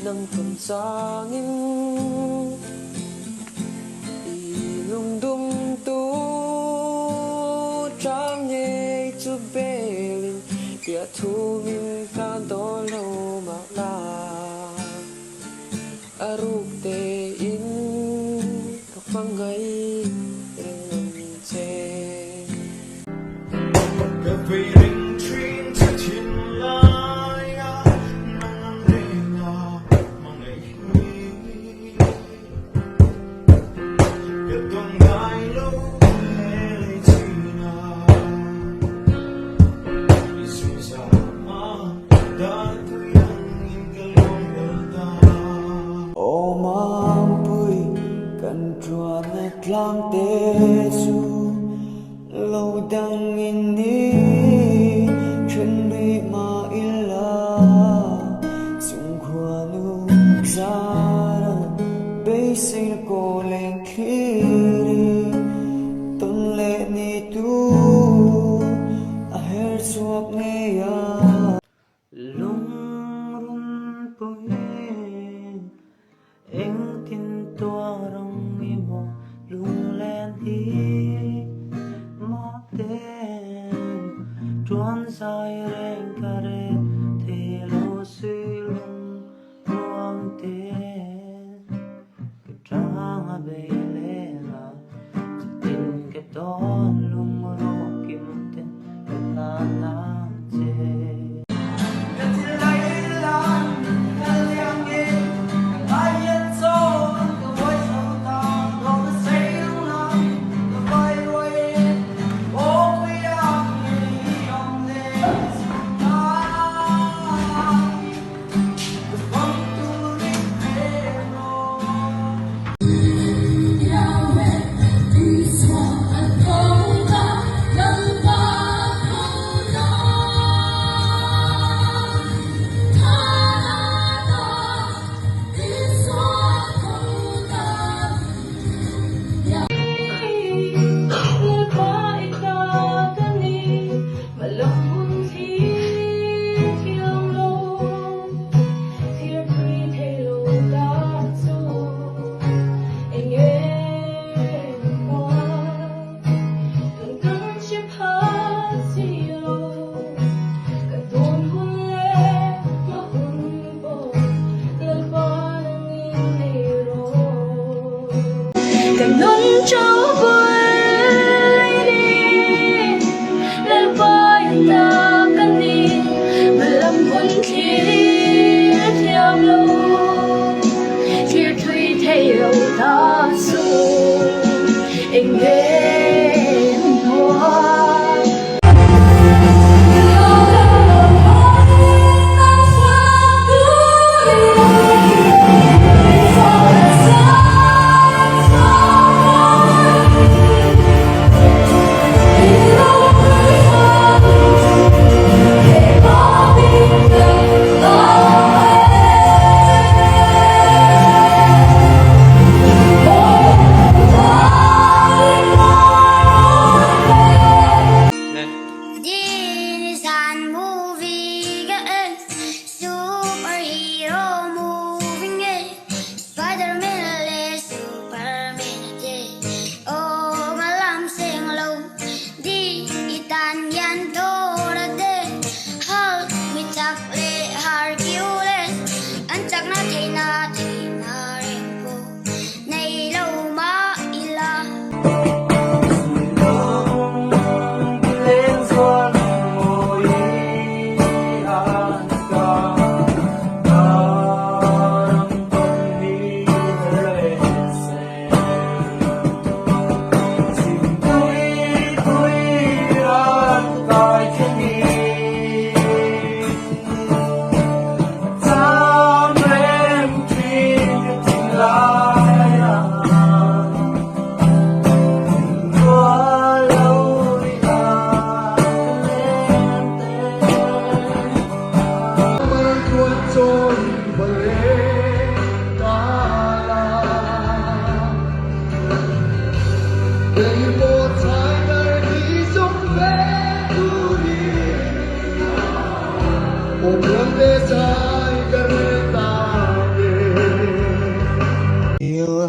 nang pansangin ilung dum tu trang nhẹ chu belin bia thu min ka do lo ma la aruk te in ka pangai reng che ka ring trin cha chin lai ya nang le na mang ai ni ya dong dai lo le china isu sa ma da tu yang in ka lo da o ma pui kan trua na tlang te su lâu đăng in đi chân đi mà illa sung khoa nu ra bây sinh cô lên khi đi tuần lệ ni tu a her suak nghe ya lung run poen eng tin tua rong mi mo lung len hi chuan sai reng ka re the lo suy lung ruang te cái trang a be le la tin cái ton lung ro kim ten la la che cho vui đi lên vai ta cần đi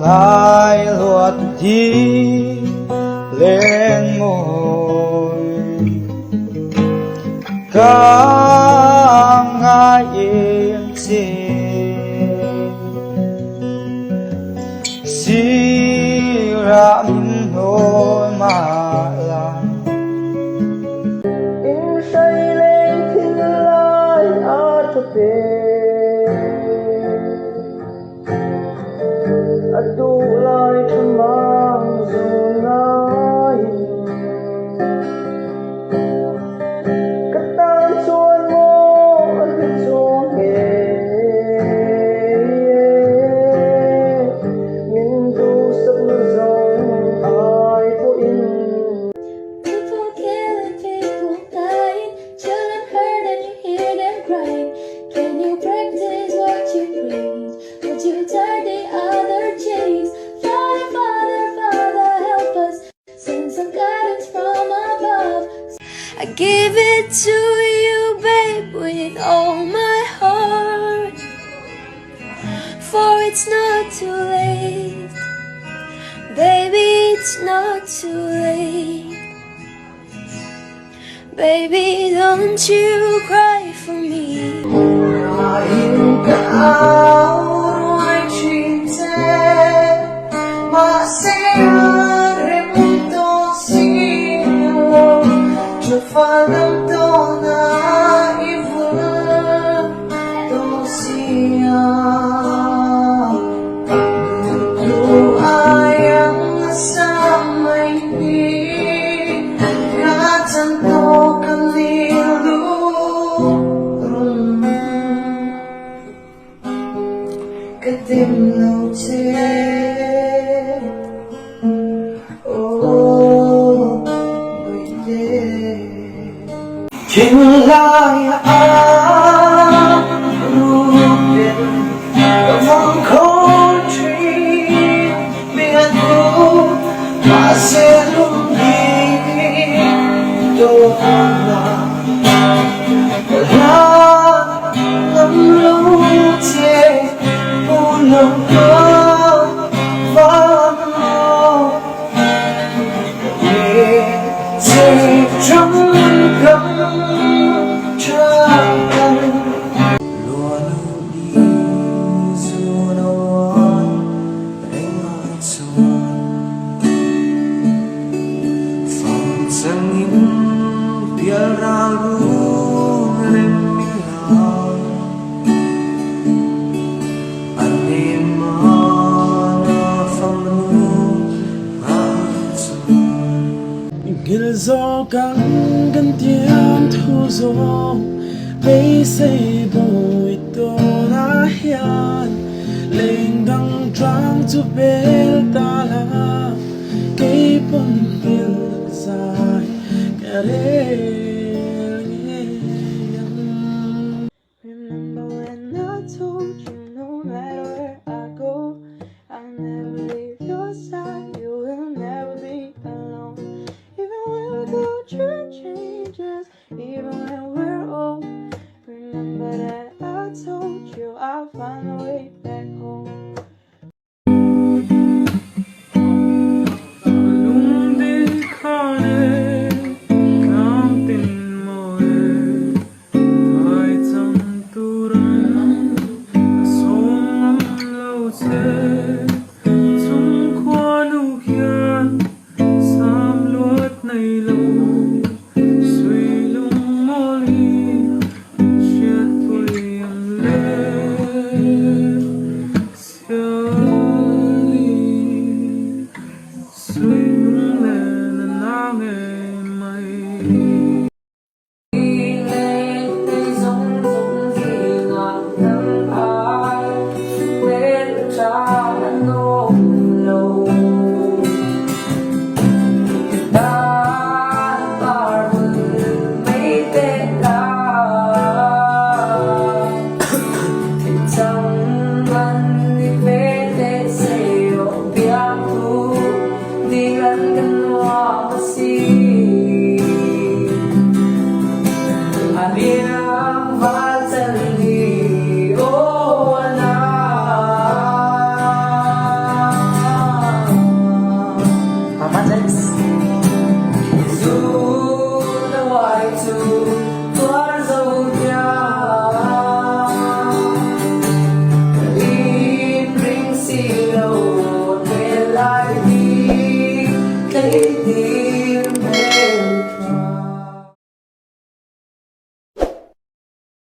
lại luật đi lên môi càng ai yên si ra min hôi mà làm in say lên thiên lai ở cho adu lai chamang zung ai katan chuan mo adu chuan he min du sak na zong ai po in people kill and people dying, children hurt and you hear them crying. Can you practice what you preach? Would you tie the other chains? Father, Father, Father, help us. Send some guidance from above. I give it to you, babe, with all my heart. For it's not too late, baby, it's not too late. Baby, don't you cry for me. Tim lâu chế ô bởi thế chính là ai luôn biết mong không chỉ biết đâu mà sẽ luôn đi đâu là ngắm lâu chế lòng có vang mơ về dây trong cấm trăng lúa nụ đi dù đâu anh ngồi xuống phòng sang im tia ra lu rem nghal gió căng gần tiếng thu gió bây say bồi tô na hian lên đằng trăng chu bel ta la cây bông hill dài kề